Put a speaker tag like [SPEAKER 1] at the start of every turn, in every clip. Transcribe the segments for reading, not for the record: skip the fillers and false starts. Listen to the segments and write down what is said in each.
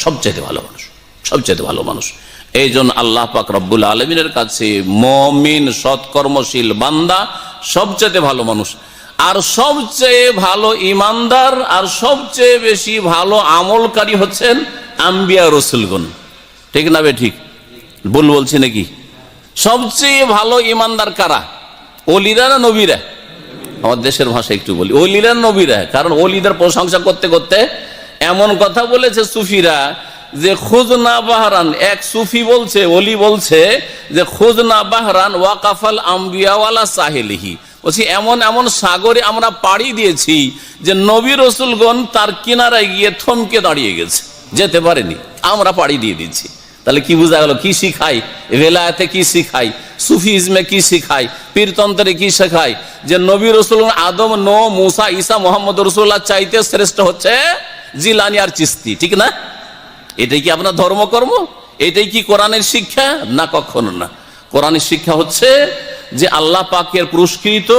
[SPEAKER 1] সবচেয়ে ভালো মানুষ, সবচেয়ে ভালো মানুষ। এই জন্য আল্লাহ পাক রব্বুল আলামিনের কাছে মুমিন সৎকর্মশীল বান্দা সবচেয়ে ভালো মানুষ। আর সবচেয়ে ভালো ইমানদার আর সবচেয়ে বেশি ভালো আমলকারী হচ্ছেন আম্বিয়া রসুলগণ। ঠিক না বে ঠিক? ভুল বলছি নাকি? সবচেয়ে ভালো ইমানদার কারা? ওলিরা না নবীরা? আমার দেশের ভাষা একটু বলি, ওলিরা নবীরা। কারণ ওলিদের প্রশংসা করতে করতে এমন কথা বলেছে সুফিরা যে খুজনা বাহরান, এক সুফি বলছে, ওলি বলছে যে খুজনা বাহরান ওয়াকাফাল আম্বিয়া ওয়ালা সাহেলিহি, বলছি এমন এমন সাগরে আমরা পাড়ি দিয়েছি যে নবী রসুলগণ তার কিনারায় গিয়ে থমকে দাঁড়িয়ে গেছে, যেতে পারেনি, আমরা পাড়ি দিয়ে দিচ্ছি। তাহলে কি বোঝা গেল? কি শিখাই? বেলায়েতে কি শিখাই? সুফিজমে কি শিখাই? পীরতন্ত্রে কি শেখায়? যে নবী রসুল আদম, নো, মুসা, ঈসা, মোহাম্মদ রসুল্লাহ চাইতে শ্রেষ্ঠ হচ্ছে জিলানি আর চিস্তি। ঠিক না? এটাই কি আপনার ধর্মকর্ম? এটাই কি কোরআনের শিক্ষা? না, কখনো না। কোরআনের শিক্ষা হচ্ছে যে আল্লাহ পাকের পুরস্কৃত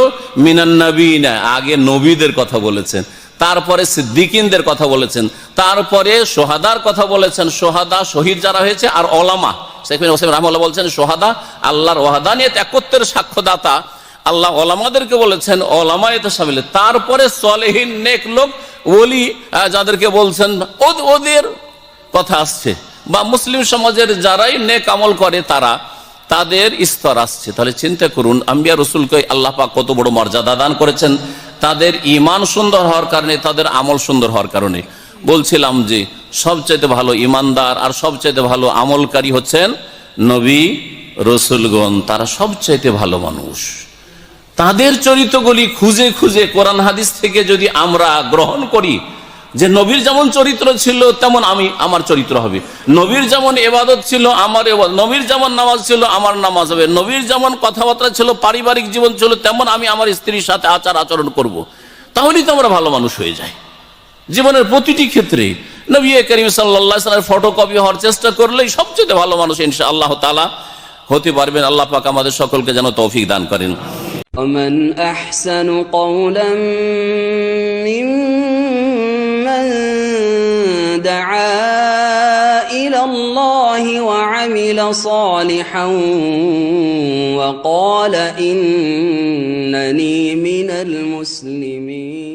[SPEAKER 1] মিনান নবীনা, আগে নবীদের কথা বলেছেন, তারপরে সিদ্দিকিনদের কথা বলেছেন, তারপরে সোহাদার কথা বলেছেন, সোহাদা শহীদ যারা হয়েছে, আর ওলামা। শেখ হোসেন রাহমাতুল্লাহ বলছেন সোহাদা আল্লাহর ওয়াহদানিয়ত একত্বের সাক্ষ্যদাতা, আল্লাহ ওলামাদেরকে বলেছেন ওলামায়েতে শামিল। তারপরে সলেহীন নেক লোক ওলি যাদেরকে বলছেন ওদের কথা আসছে, বা মুসলিম সমাজের যারাই নেক আমল করে তারা, তাদের স্তর আসছে। তাহলে চিন্তা করুন, আম্বিয়া রসুলকে আল্লাহ পাক কত বড় মর্যাদা দান করেছেন, তাদের ঈমান সুন্দর হওয়ার কারণে, তাদের আমল সুন্দর হওয়ার কারণে। বলছিলাম যে সবচাইতে ভালো ঈমানদার আর সবচাইতে ভালো আমলকারী হচ্ছেন নবী রসুলগণ, তারা সবচাইতে ভালো মানুষ। তাদের চরিত্রগুলি খুঁজে খুঁজে কোরআন হাদিস থেকে যদি আমরা গ্রহণ করি, যে নবীর যেমন চরিত্র ছিল তেমন আমার চরিত্র হবে, নবীর যেমন ইবাদত ছিল আমার ইবাদত, নবীর যেমন নামাজ ছিল আমার নামাজ হবে, নবীর যেমন কথাবার্তা ছিল, পারিবারিক জীবন ছিল, তেমন আমি আমার স্ত্রীর সাথে আচার আচরণ করব, তাহলেই তো আমরা ভালো মানুষ হয়ে যাই জীবনের প্রতিটি ক্ষেত্রে। নবী করিম সাল্লাল্লাহু আলাইহি ওয়াসাল্লামের ফটোকপি হওয়ার চেষ্টা করলেই সবচেয়ে ভালো মানুষ ইনশাআল্লাহ তাআলা হতে পারবেন। আল্লাহ পাক আমাদের সকলকে যেন তৌফিক দান করেন।
[SPEAKER 2] ومن أحسن قولا ممن دعا إلى الله وعمل صالحا وقال إنني من المسلمين